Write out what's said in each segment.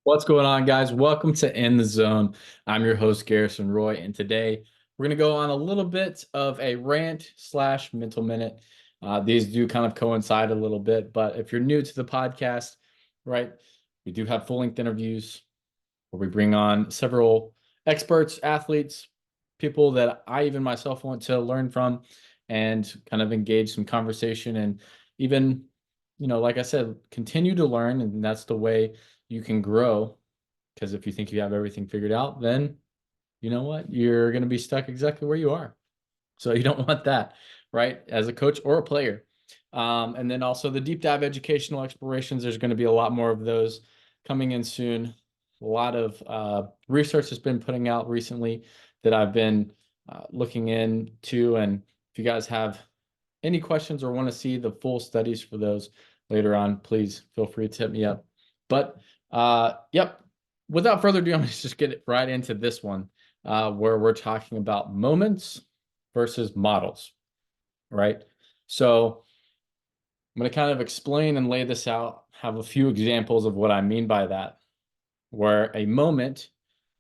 What's going on, guys? Welcome to In the Zone. I'm your host, Garrison Roy, and today we're going to go on a little bit of a rant slash mental minute. These do kind of coincide a little bit, but if you're new to the podcast, right, we do have full-length interviews where we bring on several experts, athletes, people that I even myself want to learn from and kind of engage some conversation and even, like I said, continue to learn. And that's the way you can grow. Because if you think you have everything figured out, then you know what? You're going to be stuck exactly where you are. So you don't want that, right? As a coach or a player. And then also the deep dive educational explorations, there's going to be a lot more of those coming in soon. A lot of research has been putting out recently that I've been looking into. And if you guys have any questions or want to see the full studies for those later on, please feel free to hit me up. But yep, without further ado, I'm going to just get right into this one where we're talking about moments versus models, right? So I'm going to kind of explain and lay this out, have a few examples of what I mean by that, where a moment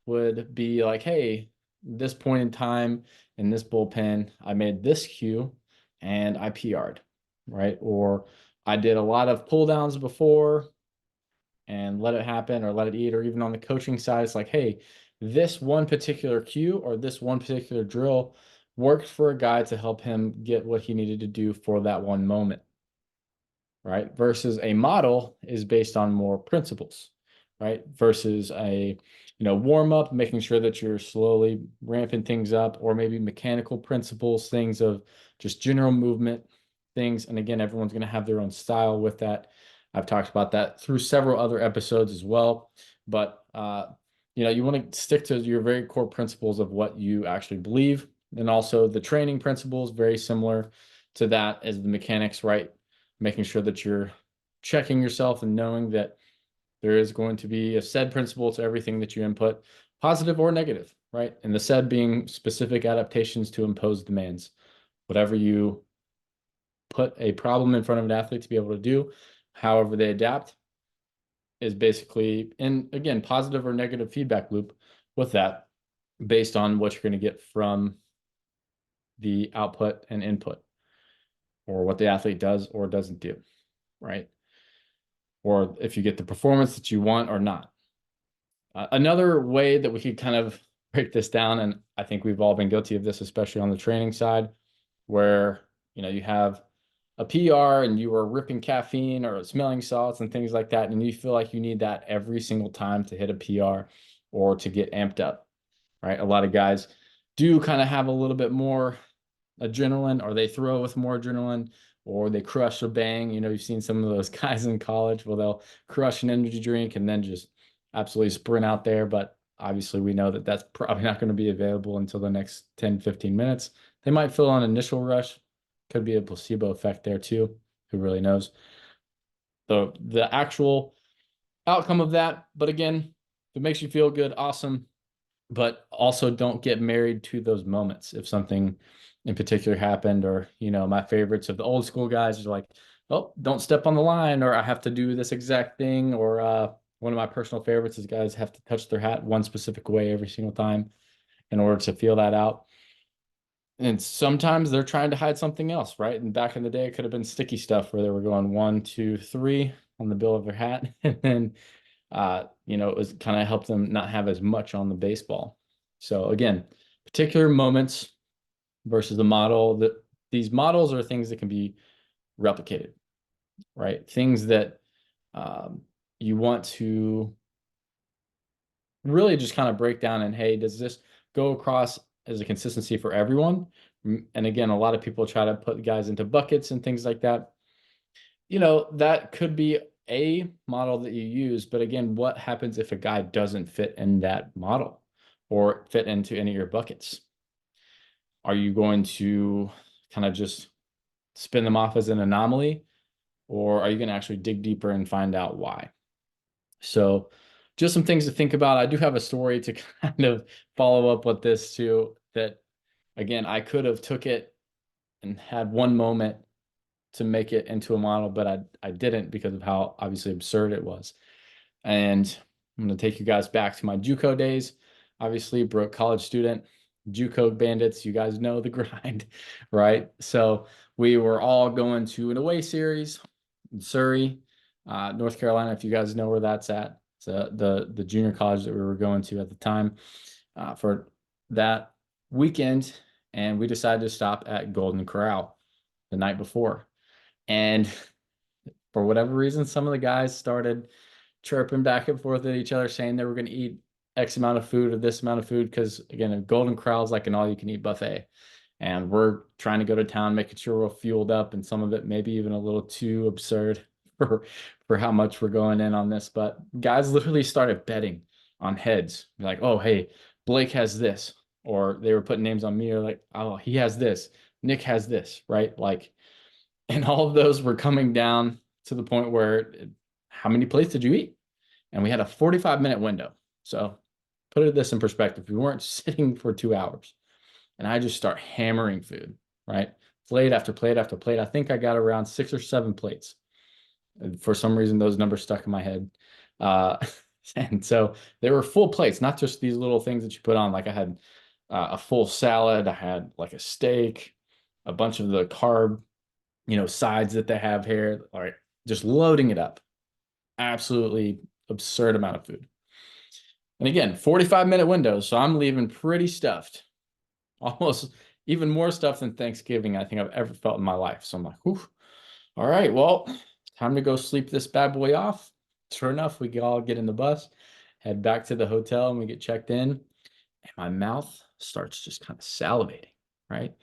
would be like, hey, this point in time in this bullpen, I made this cue and I PR'd, right? Or I did a lot of pull downs before and let it happen or let it eat. Or even on the coaching side, it's like, hey, this one particular cue or this one particular drill worked for a guy to help him get what he needed to do for that one moment, right? Versus a model is based on more principles, right? Versus a warm up, making sure that you're slowly ramping things up, or maybe mechanical principles, things of just general movement things. And again, everyone's going to have their own style with that. I've talked about that through several other episodes as well. But you want to stick to your very core principles of what you actually believe. And also the training principles, very similar to that as the mechanics, right? Making sure that you're checking yourself and knowing that there is going to be a said principle to everything that you input, positive or negative, right? And the said being specific adaptations to impose demands. Whatever you put a problem in front of an athlete to be able to do, however they adapt, is basically, and again, positive or negative feedback loop with that based on what you're going to get from the output and input or what the athlete does or doesn't do, right? Or if you get the performance that you want or not. Another way that we could kind of break this down, and I think we've all been guilty of this, especially on the training side, where you have a PR and you are ripping caffeine or smelling salts and things like that, and you feel like you need that every single time to hit a PR or to get amped up, right? A lot of guys do kind of have a little bit more adrenaline, or they throw with more adrenaline, or they crush a bang. You've seen some of those guys in college where they'll crush an energy drink and then just absolutely sprint out there. But obviously we know that that's probably not going to be available until the next 10, 15 minutes. They might feel an initial rush. Could be a placebo effect there too. Who really knows? The actual outcome of that. But again, if it makes you feel good, awesome. But also don't get married to those moments. If something in particular happened, or my favorites of the old school guys are like, oh, don't step on the line, or I have to do this exact thing, or one of my personal favorites is guys have to touch their hat one specific way every single time in order to feel that out. And sometimes they're trying to hide something else, right? And back in the day, it could have been sticky stuff where they were going 1, 2, 3 on the bill of their hat. And then, it was kind of helped them not have as much on the baseball. So again, particular moments versus the model, that these models are things that can be replicated, right? Things that you want to really just kind of break down and, hey, does this go across as a consistency for everyone? And again, a lot of people try to put guys into buckets and things like that. That could be a model that you use, but again, what happens if a guy doesn't fit in that model or fit into any of your buckets? Are you going to kind of just spin them off as an anomaly, or are you going to actually dig deeper and find out why? So just some things to think about. I do have a story to kind of follow up with this too, that again, I could have took it and had one moment to make it into a model, but I didn't because of how obviously absurd it was. And I'm going to take you guys back to my JUCO days. Obviously, broke college student, JUCO bandits. You guys know the grind, right? So we were all going to an away series in Surrey, North Carolina. If you guys know where that's at, it's the junior college that we were going to at the time for that weekend. And we decided to stop at Golden Corral the night before. And for whatever reason, some of the guys started chirping back and forth at each other, saying they were going to eat X amount of food or this amount of food. Because again, a Golden Corral is like an all-you-can-eat buffet, and we're trying to go to town, making sure we're fueled up, and some of it maybe even a little too absurd for how much we're going in on this. But guys literally started betting on heads, like, oh, hey, Blake has this, or they were putting names on me, or like, oh, he has this, Nick has this, right? Like, and all of those were coming down to the point where, how many plates did you eat? And we had a 45-minute window. So put this in perspective. We weren't sitting for 2 hours. And I just start hammering food, right? Plate after plate after plate. I think I got around 6 or 7 plates. And for some reason, those numbers stuck in my head. And so they were full plates, not just these little things that you put on. Like I had a full salad. I had like a steak, a bunch of the carb, sides that they have here. All right, just loading it up. Absolutely absurd amount of food. And again, 45-minute windows. So I'm leaving pretty stuffed, almost even more stuff than Thanksgiving I think I've ever felt in my life. So I'm like, whew, all right, well, time to go sleep this bad boy off. Sure enough, we all get in the bus, head back to the hotel, and we get checked in. And my mouth starts just kind of salivating, right?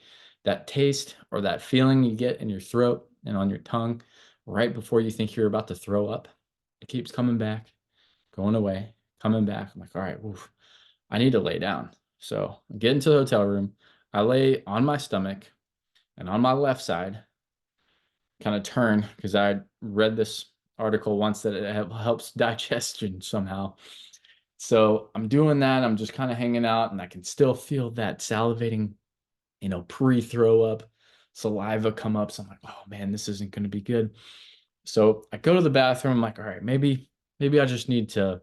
That taste or that feeling you get in your throat and on your tongue right before you think you're about to throw up, it keeps coming back, going away, coming back. I'm like, all right, oof, I need to lay down. So I get into the hotel room. I lay on my stomach, and on my left side, kind of turn, because I read this article once that it helps digestion somehow. So I'm doing that. I'm just kind of hanging out, and I can still feel that salivating, pre-throw up saliva come up. So I'm like, oh man, this isn't going to be good. So I go to the bathroom. I'm like, all right, maybe I just need to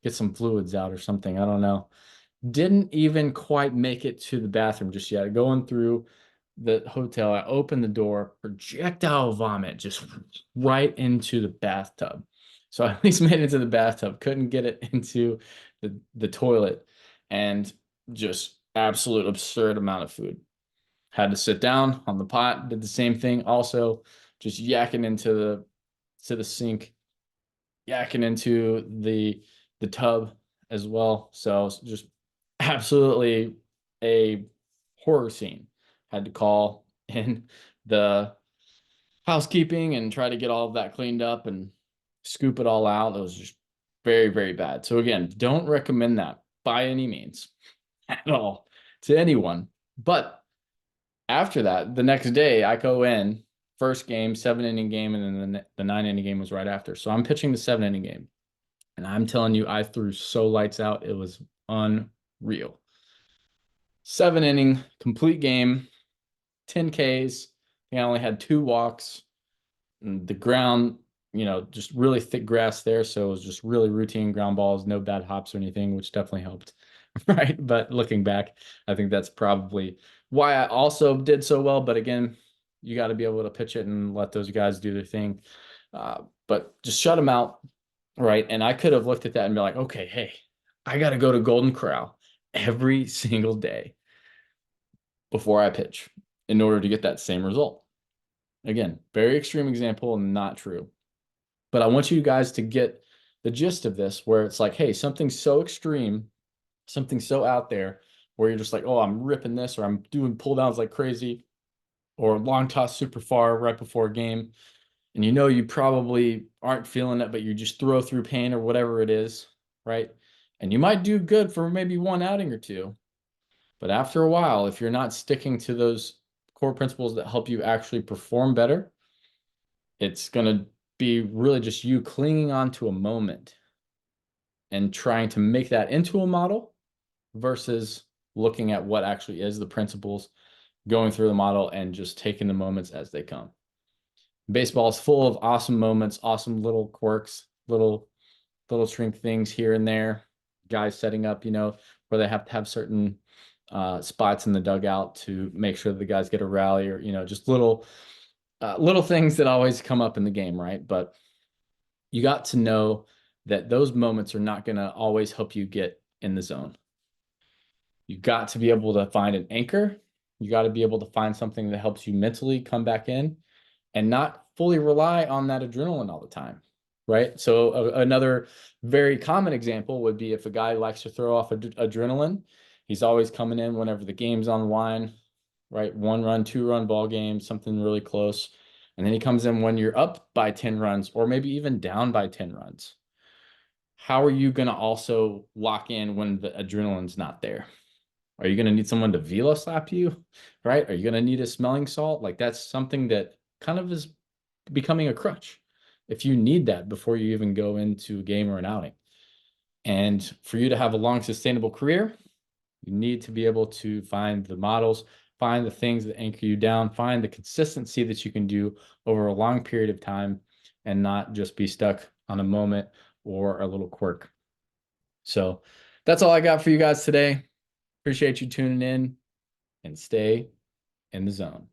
get some fluids out or something. I don't know. Didn't even quite make it to the bathroom just yet. Going through the hotel, I opened the door, projectile vomit just right into the bathtub. So I at least made it to the bathtub, couldn't get it into the toilet, and just absolute absurd amount of food. Had to sit down on the pot, did the same thing. Also, just yakking into the sink, yakking into the tub as well. So just absolutely a horror scene. Had to call in the housekeeping and try to get all of that cleaned up and scoop it all out. It was just very, very bad. So again, don't recommend that by any means at all to anyone. But after that, the next day I go in, first game, 7-inning game, and then the 9-inning game was right after. So I'm pitching the 7-inning game. And I'm telling you, I threw so lights out. It was unreal. 7-inning, complete game, 10 Ks. I only had 2 walks. And the ground, just really thick grass there. So it was just really routine ground balls, no bad hops or anything, which definitely helped. Right. But looking back, I think that's probably why I also did so well. But again, you got to be able to pitch it and let those guys do their thing. But just shut them out. Right. And I could have looked at that and be like, okay, hey, I got to go to Golden Corral every single day before I pitch in order to get that same result. Again, very extreme example and not true. But I want you guys to get the gist of this, where it's like, hey, something so extreme, something so out there, where you're just like, oh, I'm ripping this, or I'm doing pull downs like crazy, or long toss super far right before a game. And you probably aren't feeling it, but you just throw through pain or whatever it is, right? And you might do good for maybe 1 outing or 2. But after a while, if you're not sticking to those core principles that help you actually perform better, it's going to be really just you clinging on to a moment and trying to make that into a model versus looking at what actually is the principles, going through the model, and just taking the moments as they come. Baseball is full of awesome moments, awesome little quirks, little little shrink things here and there. Guys setting up, where they have to have certain spots in the dugout to make sure the guys get a rally, or just little things that always come up in the game, right? But you got to know that those moments are not going to always help you get in the zone. You got to be able to find an anchor. You got to be able to find something that helps you mentally come back in and not fully rely on that adrenaline all the time, right? So another very common example would be if a guy likes to throw off adrenaline, he's always coming in whenever the game's on the line, right? 1 run, 2 run ball game, something really close. And then he comes in when you're up by 10 runs or maybe even down by 10 runs. How are you going to also lock in when the adrenaline's not there? Are you going to need someone to velo slap you, right? Are you going to need a smelling salt? Like that's something that kind of is becoming a crutch if you need that before you even go into a game or an outing. And for you to have a long, sustainable career, you need to be able to find the models, find the things that anchor you down, find the consistency that you can do over a long period of time and not just be stuck on a moment or a little quirk. So that's all I got for you guys today. Appreciate you tuning in and stay in the zone.